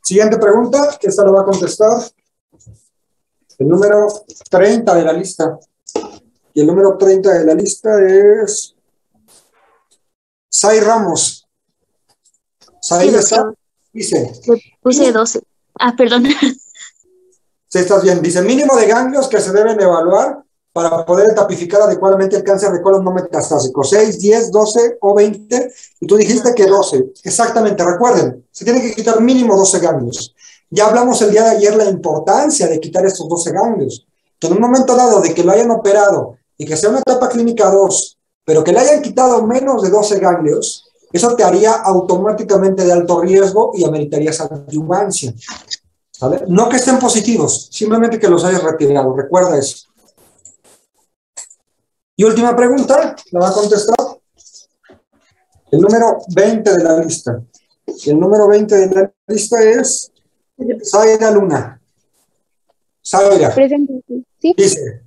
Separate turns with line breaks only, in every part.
Siguiente pregunta, esta lo va a contestar el número 30 de la lista. Y el número 30 de la lista es Sai Ramos. Sai
Sí,
está,
doctor.
dice.
Le puse 12. Ah, perdón.
Sí, estás bien. Dice, mínimo de ganglios que se deben evaluar para poder tapificar adecuadamente el cáncer de colon no metastásico. 6, 10, 12 o 20. Y tú dijiste que 12. Exactamente, recuerden, se tiene que quitar mínimo 12 ganglios. Ya hablamos el día de ayer la importancia de quitar estos 12 ganglios. Que en un momento dado de que lo hayan operado y que sea una etapa clínica 2, pero que le hayan quitado menos de 12 ganglios, eso te haría automáticamente de alto riesgo y ameritarías adyuvancia. ¿Vale? No que estén positivos, simplemente que los hayas retirado. Recuerda eso. Y última pregunta, la va a contestar el número 20 de la lista. Y el número 20 de la lista es Zaira Luna. Zaira.
Presente, sí.
Dice,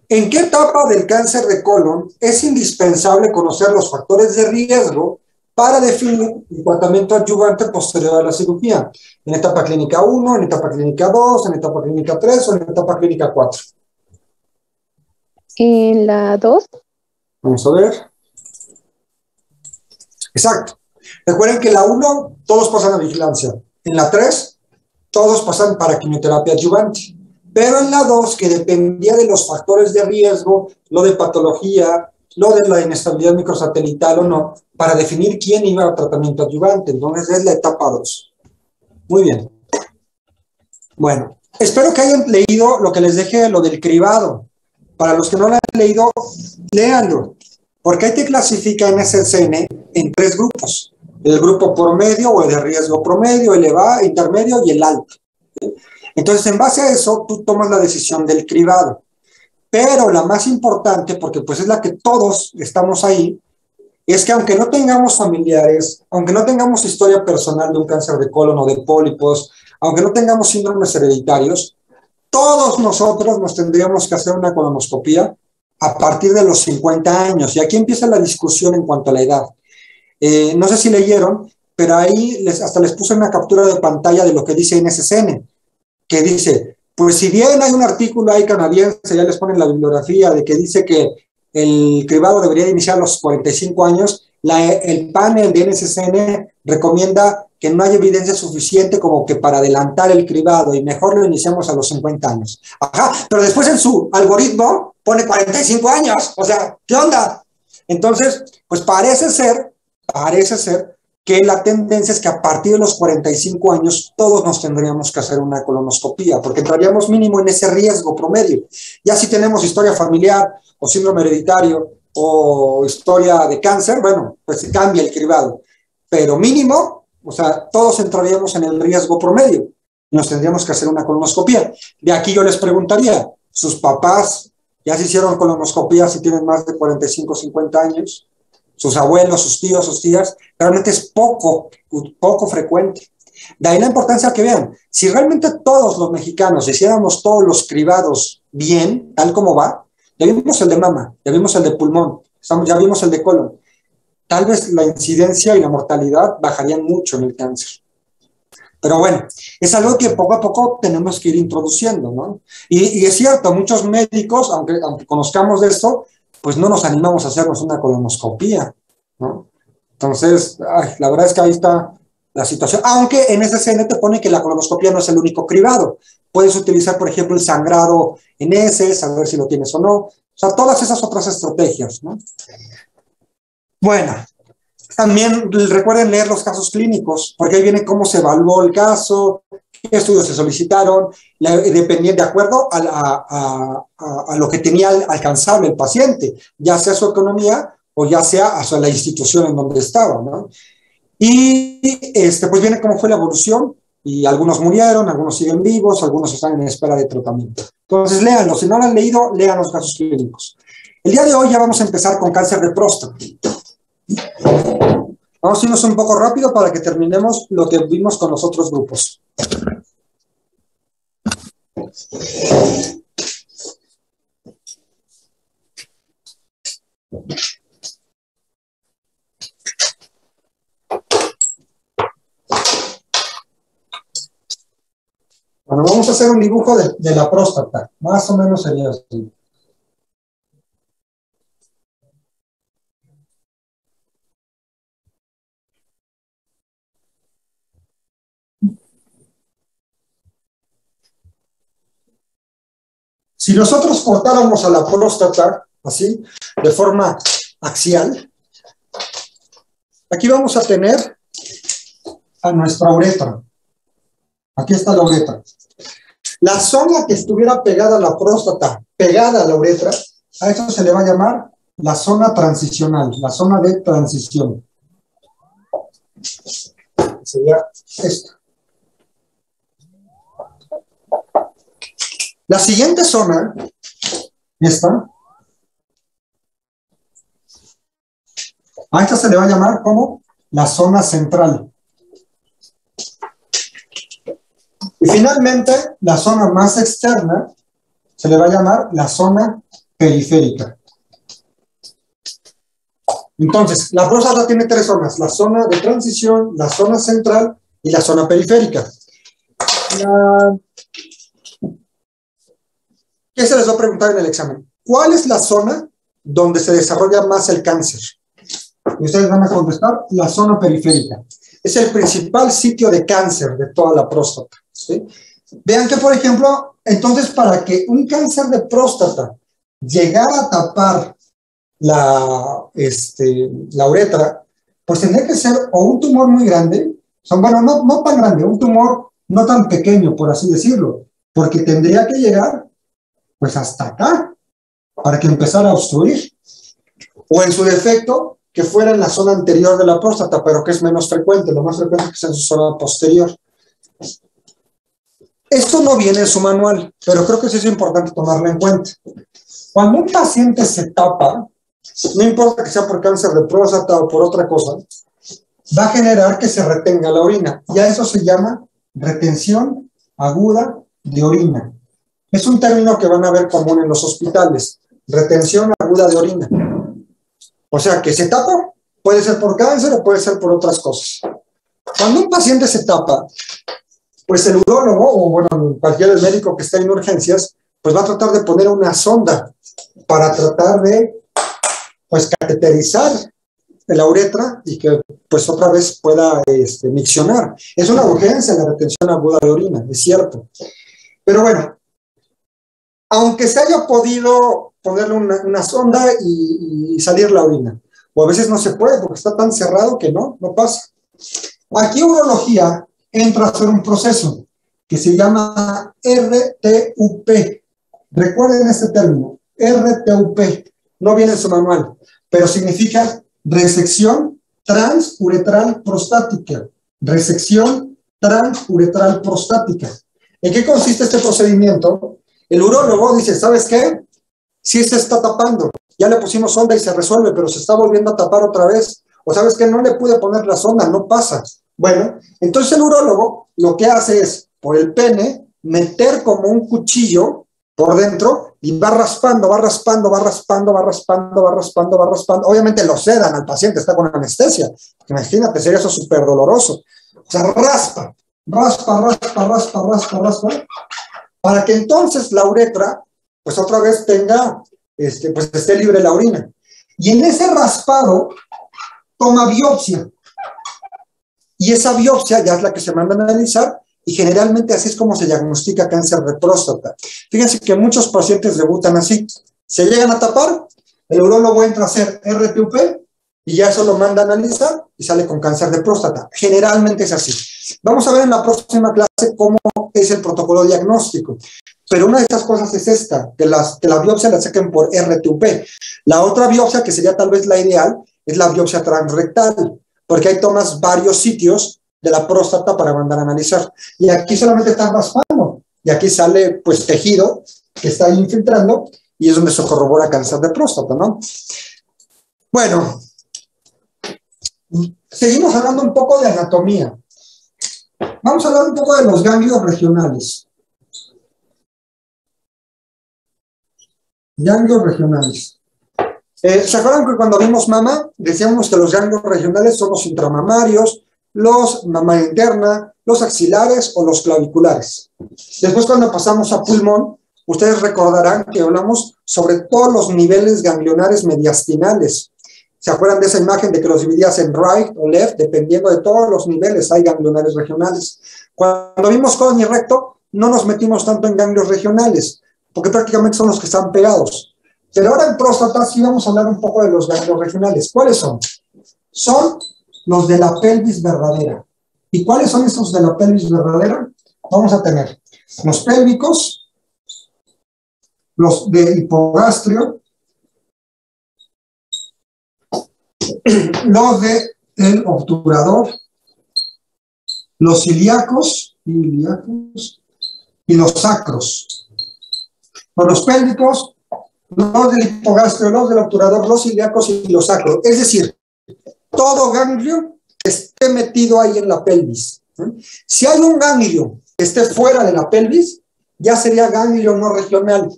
¿en qué etapa del cáncer de colon es indispensable conocer los factores de riesgo para definir el tratamiento adyuvante posterior a la cirugía? ¿En etapa clínica 1, en etapa clínica 2, en etapa clínica 3 o en etapa clínica 4?
En la 2.
Vamos a ver. Exacto. Recuerden que en la 1 todos pasan a vigilancia. En la 3 todos pasan para quimioterapia adyuvante. Pero en la 2, que dependía de los factores de riesgo, lo de patología, lo de la inestabilidad microsatelital o no, para definir quién iba a tratamiento adyuvante. Entonces es la etapa 2. Muy bien. Bueno, espero que hayan leído lo que les dejé, lo del cribado. Para los que no lo han leído, léanlo. Porque ahí te clasifica NSCN en 3 grupos. El grupo promedio o el de riesgo promedio, elevado, intermedio y el alto. Entonces, en base a eso, tú tomas la decisión del cribado. Pero la más importante, porque pues es la que todos estamos ahí, es que aunque no tengamos familiares, aunque no tengamos historia personal de un cáncer de colon o de pólipos, aunque no tengamos síndromes hereditarios, todos nosotros nos tendríamos que hacer una colonoscopía a partir de los 50 años. Y aquí empieza la discusión en cuanto a la edad. No sé si leyeron, pero ahí hasta les puse una captura de pantalla de lo que dice NSCN, que dice, pues si bien hay un artículo ahí canadiense, ya les ponen la bibliografía, de que dice que el cribado debería iniciar a los 45 años, el panel de NSCN recomienda que no hay evidencia suficiente como que para adelantar el cribado y mejor lo iniciamos a los 50 años. Ajá, pero después en su algoritmo pone 45 años, o sea, ¿qué onda? Entonces, pues parece ser que la tendencia es que a partir de los 45 años todos nos tendríamos que hacer una colonoscopía, porque entraríamos mínimo en ese riesgo promedio. Ya si tenemos historia familiar o síndrome hereditario o historia de cáncer, bueno, pues se cambia el cribado. Pero mínimo, o sea, todos entraríamos en el riesgo promedio. Nos tendríamos que hacer una colonoscopía. De aquí yo les preguntaría, ¿sus papás ya se hicieron colonoscopía si tienen más de 45 o 50 años? Sus abuelos, sus tíos, sus tías, realmente es poco frecuente. De ahí la importancia que vean, si realmente todos los mexicanos hiciéramos todos los cribados bien, tal como va, ya vimos el de mama, ya vimos el de pulmón, ya vimos el de colon, tal vez la incidencia y la mortalidad bajarían mucho en el cáncer. Pero bueno, es algo que poco a poco tenemos que ir introduciendo, ¿no? Y es cierto, muchos médicos, aunque conozcamos de esto, pues no nos animamos a hacernos una colonoscopía, ¿no? Entonces, la verdad es que ahí está la situación. Aunque en SCN te pone que la colonoscopía no es el único cribado. Puedes utilizar, por ejemplo, el sangrado en ese, saber si lo tienes o no. O sea, todas esas otras estrategias, ¿no? Bueno, también recuerden leer los casos clínicos, porque ahí viene cómo se evaluó el caso, qué estudios se solicitaron, dependiendo de acuerdo a lo que tenía alcanzable el paciente, ya sea su economía o ya sea a la institución en donde estaba, ¿no? Y pues viene cómo fue la evolución, y algunos murieron, algunos siguen vivos, algunos están en espera de tratamiento. Entonces, léanlo. Si no lo han leído, lean los casos clínicos. El día de hoy ya vamos a empezar con cáncer de próstata. Vamos a irnos un poco rápido para que terminemos lo que vimos con los otros grupos. Bueno, vamos a hacer un dibujo de la próstata. Más o menos sería así. Si nosotros cortáramos a la próstata, así, de forma axial, aquí vamos a tener a nuestra uretra. Aquí está la uretra. La zona que estuviera pegada a la próstata, pegada a la uretra, a eso se le va a llamar la zona transicional, la zona de transición. Sería esta. La siguiente zona, esta, a esta se le va a llamar como la zona central. Y finalmente, la zona más externa se le va a llamar la zona periférica. Entonces, la próstata tiene tres zonas: la zona de transición, la zona central y la zona periférica. ¿Qué se les va a preguntar en el examen? ¿Cuál es la zona donde se desarrolla más el cáncer? Y ustedes van a contestar la zona periférica. Es el principal sitio de cáncer de toda la próstata, ¿sí? Vean que, por ejemplo, entonces para que un cáncer de próstata llegara a tapar la uretra, pues tendría que ser o un tumor muy grande, bueno, no tan grande, un tumor no tan pequeño, por así decirlo, porque tendría que llegar pues hasta acá, para que empezara a obstruir. O en su defecto, que fuera en la zona anterior de la próstata, pero que es menos frecuente, lo más frecuente es que sea en su zona posterior. Esto no viene en su manual, pero creo que sí es importante tomarlo en cuenta. Cuando un paciente se tapa, no importa que sea por cáncer de próstata o por otra cosa, va a generar que se retenga la orina, y a eso se llama retención aguda de orina. Es un término que van a ver común en los hospitales, retención aguda de orina. O sea, que se tapa, puede ser por cáncer o puede ser por otras cosas. Cuando un paciente se tapa, pues el urólogo, o bueno, cualquier médico que esté en urgencias, pues va a tratar de poner una sonda para tratar de, pues, cateterizar la uretra y que, pues, otra vez pueda miccionar. Es una urgencia la retención aguda de orina, es cierto. Pero bueno, aunque se haya podido ponerle una sonda y salir la orina, o a veces no se puede porque está tan cerrado que no pasa. Aquí urología entra a hacer un proceso que se llama RTUP. Recuerden este término, RTUP. No viene en su manual, pero significa resección transuretral prostática. Resección transuretral prostática. ¿En qué consiste este procedimiento? El urólogo dice, ¿sabes qué? Sí se está tapando, ya le pusimos sonda y se resuelve, pero se está volviendo a tapar otra vez. O ¿sabes qué? No le pude poner la sonda, no pasa. Bueno, entonces el urólogo lo que hace es, por el pene, meter como un cuchillo por dentro y va raspando, va raspando, va raspando, va raspando, va raspando, va raspando. Obviamente lo sedan al paciente, está con anestesia. Imagínate, sería eso súper doloroso. O sea, raspa, raspa, raspa, raspa, raspa, raspa, para que entonces la uretra, pues otra vez tenga, pues esté libre la orina. Y en ese raspado, toma biopsia. Y esa biopsia ya es la que se manda a analizar, y generalmente así es como se diagnostica cáncer de próstata. Fíjense que muchos pacientes debutan así. Se llegan a tapar, el urólogo entra a hacer RTUP, y ya eso lo manda a analizar, y sale con cáncer de próstata. Generalmente es así. Vamos a ver en la próxima clase cómo es el protocolo diagnóstico. Pero una de esas cosas es esta, que la biopsia la saquen por RTUP. La otra biopsia, que sería tal vez la ideal, es la biopsia transrectal, porque ahí tomas varios sitios de la próstata para mandar a analizar. Y aquí solamente están raspando, y aquí sale pues tejido que está ahí infiltrando, y es donde se corrobora cáncer de próstata, ¿no? Bueno, seguimos hablando un poco de anatomía. Vamos a hablar un poco de los ganglios regionales. Ganglios regionales. ¿Se acuerdan que cuando vimos mama decíamos que los ganglios regionales son los intramamarios, los mamaria interna, los axilares o los claviculares. Después, cuando pasamos a pulmón, ustedes recordarán que hablamos sobre todos los niveles ganglionares mediastinales. ¿Se acuerdan de esa imagen de que los dividías en right o left? Dependiendo de todos los niveles hay ganglionares regionales. Cuando vimos colon y recto, no nos metimos tanto en ganglios regionales, porque prácticamente son los que están pegados. Pero ahora en próstata sí vamos a hablar un poco de los ganglios regionales. ¿Cuáles son? Son los de la pelvis verdadera. ¿Y cuáles son estos de la pelvis verdadera? Vamos a tener los pélvicos, los de hipogastrio, los de el obturador, los ilíacos y los sacros. Los pélvicos, los del hipogastrio, los del obturador, los ilíacos y los sacros. Es decir, todo ganglio esté metido ahí en la pelvis. Si hay un ganglio que esté fuera de la pelvis, ya sería ganglio no regional.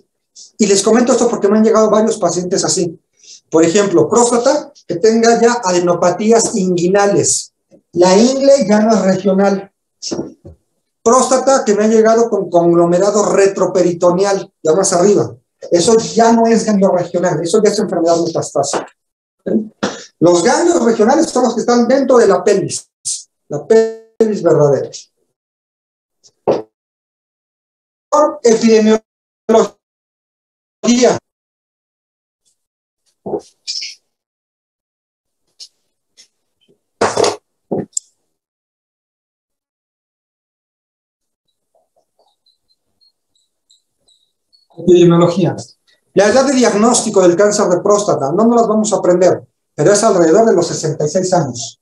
Y les comento esto porque me han llegado varios pacientes así. Por ejemplo, próstata que tenga ya adenopatías inguinales. La ingle ya no es regional. Próstata que me ha llegado con conglomerado retroperitoneal, ya más arriba. Eso ya no es ganglio regional, eso ya es enfermedad metastásica. Los ganglios regionales son los que están dentro de la pelvis verdadera. Por epidemiología. Epidemiología. La edad de diagnóstico del cáncer de próstata, no nos las vamos a aprender, pero es alrededor de los 66 años.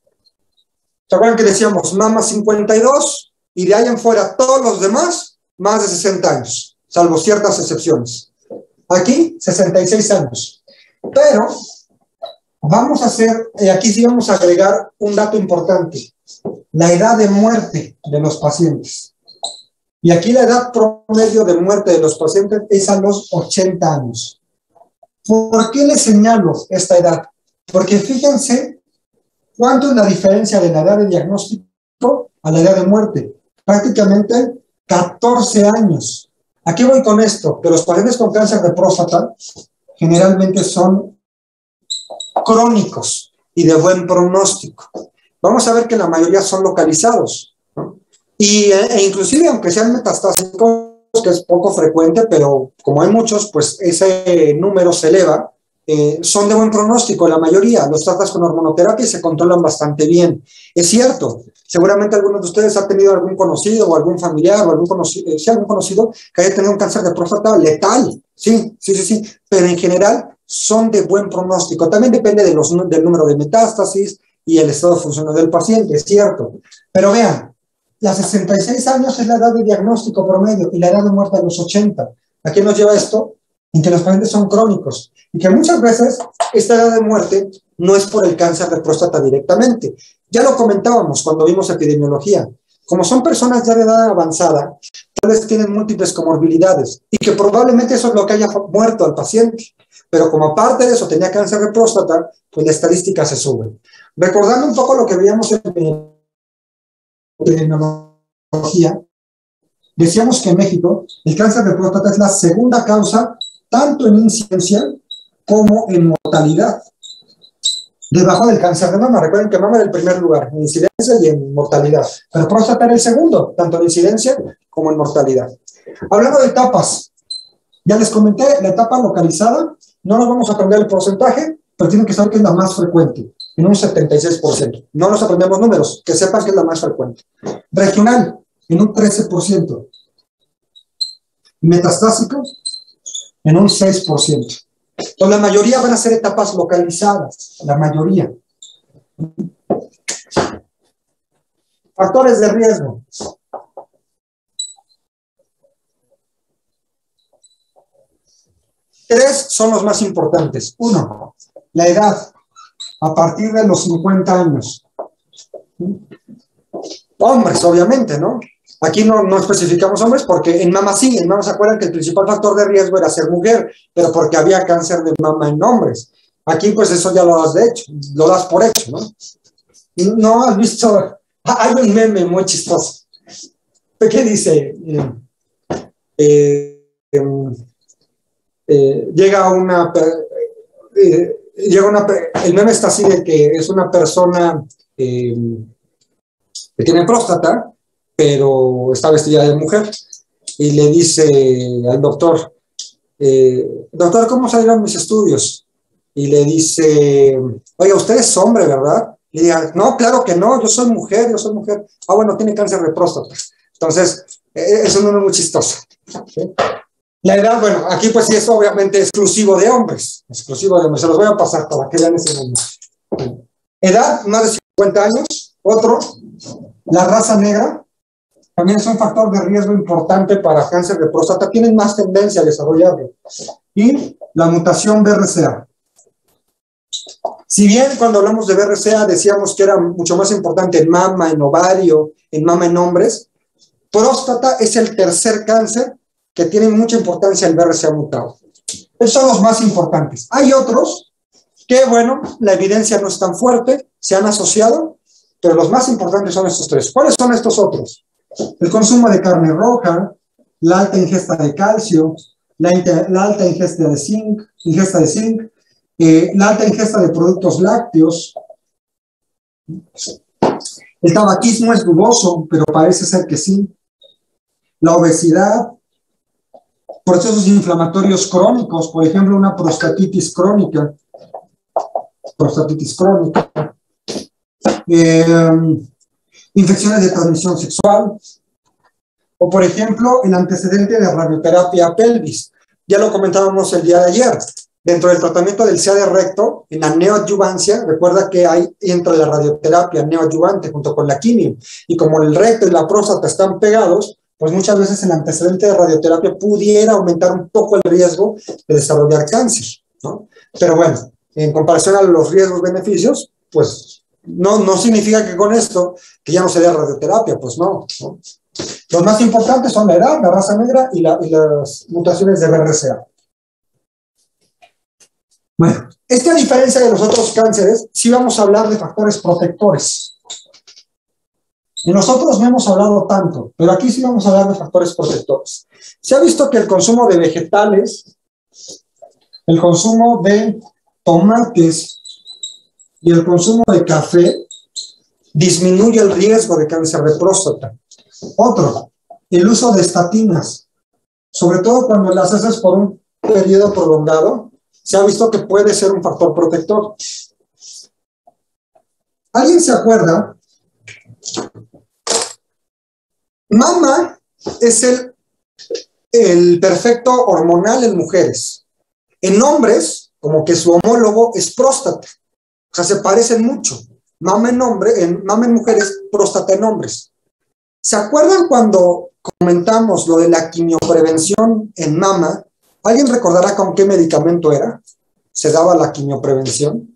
¿Se acuerdan que decíamos mama 52 y de ahí en fuera todos los demás más de 60 años, salvo ciertas excepciones? Aquí 66 años. Pero vamos a hacer, aquí sí vamos a agregar un dato importante, la edad de muerte de los pacientes. Y aquí la edad promedio de muerte de los pacientes es a los 80 años. ¿Por qué les señalo esta edad? Porque fíjense cuánto es la diferencia de la edad de diagnóstico a la edad de muerte. Prácticamente 14 años. ¿A qué voy con esto? Que los pacientes con cáncer de próstata generalmente son crónicos y de buen pronóstico. Vamos a ver que la mayoría son localizados, ¿no? E inclusive aunque sean metastásicos, que es poco frecuente, pero como hay muchos, pues ese número se eleva, son de buen pronóstico, la mayoría. Los tratas con hormonoterapia y se controlan bastante bien. Es cierto, seguramente algunos de ustedes han tenido algún conocido o algún familiar o algún conocido que haya tenido un cáncer de próstata letal, sí, pero en general son de buen pronóstico. También depende del número de metástasis y el estado funcional del paciente, es cierto. Pero vean, las 66 años es la edad de diagnóstico promedio y la edad de muerte a los 80. ¿A qué nos lleva esto? En que los pacientes son crónicos y que muchas veces esta edad de muerte no es por el cáncer de próstata directamente. Ya lo comentábamos cuando vimos epidemiología. Como son personas ya de edad avanzada, tal vez tienen múltiples comorbilidades y que probablemente eso es lo que haya muerto al paciente. Pero como aparte de eso tenía cáncer de próstata, pues la estadística se sube. Recordando un poco lo que veíamos en epidemiología, decíamos que en México el cáncer de próstata es la segunda causa tanto en incidencia como en mortalidad, debajo del cáncer de mama. Recuerden que mama era el primer lugar en incidencia y en mortalidad, pero próstata era el segundo, tanto en incidencia como en mortalidad. Hablando de etapas, ya les comenté, la etapa localizada, no nos vamos a aprender el porcentaje, pero tienen que saber que es la más frecuente, en un 76%. No nos aprendemos números, que sepan que es la más frecuente. Regional, en un 13%. Metastásico, en un 6%. Entonces, la mayoría van a ser etapas localizadas, la mayoría. Factores de riesgo. Tres son los más importantes. Uno, la edad, a partir de los 50 años. Hombres, obviamente, ¿no? Aquí no especificamos hombres porque en mama sí, en mama se acuerdan que el principal factor de riesgo era ser mujer, pero porque había cáncer de mama en hombres. Aquí pues eso ya lo das de hecho, lo das por hecho, ¿no? ¿No has visto Hay un meme muy chistoso. ¿Qué dice? Llega una... el meme está así de que es una persona que tiene próstata, pero está vestida de mujer, y le dice al doctor, doctor, ¿cómo salieron mis estudios? Y le dice, oiga, usted es hombre, ¿verdad? Y diga, no, claro que no, yo soy mujer, yo soy mujer. Ah, bueno, tiene cáncer de próstata. Entonces, eso no es muy chistoso. ¿Sí? La edad, bueno, aquí pues sí es obviamente exclusivo de hombres, se los voy a pasar para que vean ese momento. Edad, más de 50 años. Otro, la raza negra, también es un factor de riesgo importante para cáncer de próstata, tienen más tendencia a desarrollarlo. Y la mutación BRCA. Si bien cuando hablamos de BRCA decíamos que era mucho más importante en mama, en ovario, en mama en hombres, próstata es el tercer cáncer que tiene mucha importancia el BRCA mutado. Esos son los más importantes. Hay otros que, bueno, la evidencia no es tan fuerte, se han asociado, pero los más importantes son estos tres. ¿Cuáles son estos otros? El consumo de carne roja, la alta ingesta de calcio, la alta ingesta de zinc, la alta ingesta de productos lácteos. El tabaquismo es dudoso, pero parece ser que sí. La obesidad, procesos inflamatorios crónicos, por ejemplo, una prostatitis crónica, infecciones de transmisión sexual, o por ejemplo, el antecedente de radioterapia pelvis. Ya lo comentábamos el día de ayer. Dentro del tratamiento del SEA de recto, en la neoadyuvancia, recuerda que ahí entra la radioterapia neoadyuvante junto con la quimio, y como el recto y la próstata están pegados, pues muchas veces el antecedente de radioterapia pudiera aumentar un poco el riesgo de desarrollar cáncer, ¿no? Pero bueno, en comparación a los riesgos-beneficios, pues no significa que con esto, que ya no se dé radioterapia, pues no. Los más importantes son la edad, la raza negra y las mutaciones de BRCA. Bueno, a diferencia de los otros cánceres, sí vamos a hablar de factores protectores. En los otros no hemos hablado tanto, pero aquí sí vamos a hablar de factores protectores. Se ha visto que el consumo de vegetales, el consumo de tomates y el consumo de café disminuye el riesgo de cáncer de próstata. Otro, el uso de estatinas, sobre todo cuando las haces por un periodo prolongado, se ha visto que puede ser un factor protector. ¿Alguien se acuerda? Mama es el perfecto hormonal en mujeres. En hombres, como que su homólogo es próstata. O sea, se parecen mucho. Mama en mujeres, próstata en hombres. ¿Se acuerdan cuando comentamos lo de la quimioprevención en mama? ¿Alguien recordará con qué medicamento era? Se daba la quimioprevención.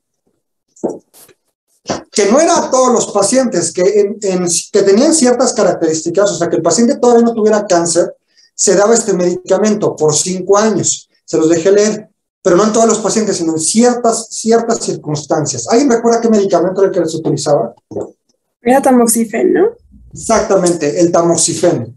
Que no era a todos los pacientes, que tenían ciertas características, o sea, que el paciente todavía no tuviera cáncer, se daba este medicamento por 5 años. Se los dejé leer, pero no en todos los pacientes, sino en ciertas circunstancias. ¿Alguien recuerda qué medicamento era el que se utilizaba?
Era tamoxifeno, ¿no?
Exactamente, el tamoxifeno.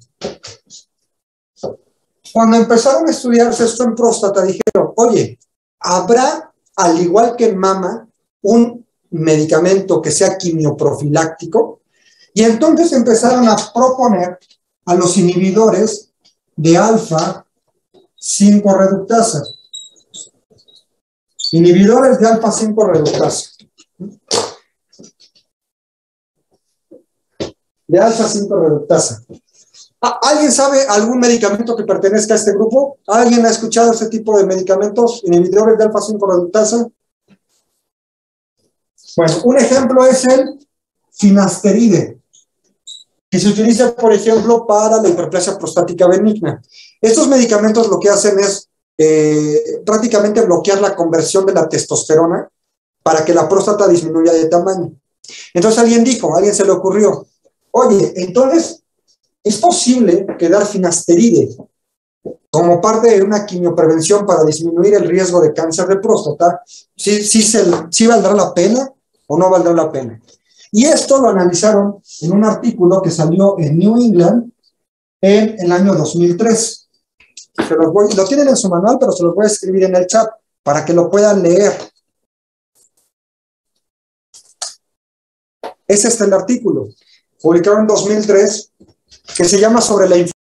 Cuando empezaron a estudiarse esto en próstata, dijeron, oye, ¿habrá, al igual que en mama, un medicamento que sea quimioprofiláctico? Y entonces empezaron a proponer a los inhibidores de alfa-5 reductasa. Inhibidores de alfa-5 reductasa. De alfa-5 reductasa. ¿Alguien sabe algún medicamento que pertenezca a este grupo? ¿Alguien ha escuchado este tipo de medicamentos, inhibidores de alfa-5 reductasa? Bueno, un ejemplo es el finasteride, que se utiliza, por ejemplo, para la hiperplasia prostática benigna. Estos medicamentos lo que hacen es prácticamente bloquear la conversión de la testosterona para que la próstata disminuya de tamaño. Entonces alguien se le ocurrió, oye, entonces, ¿es posible que dar finasteride como parte de una quimioprevención para disminuir el riesgo de cáncer de próstata? ¿Sí valdrá la pena o no valdrá la pena? Y esto lo analizaron en un artículo que salió en New England en el año 2003. Lo tienen en su manual, pero se los voy a escribir en el chat para que lo puedan leer. Es el artículo, publicado en 2003, que se llama Sobre la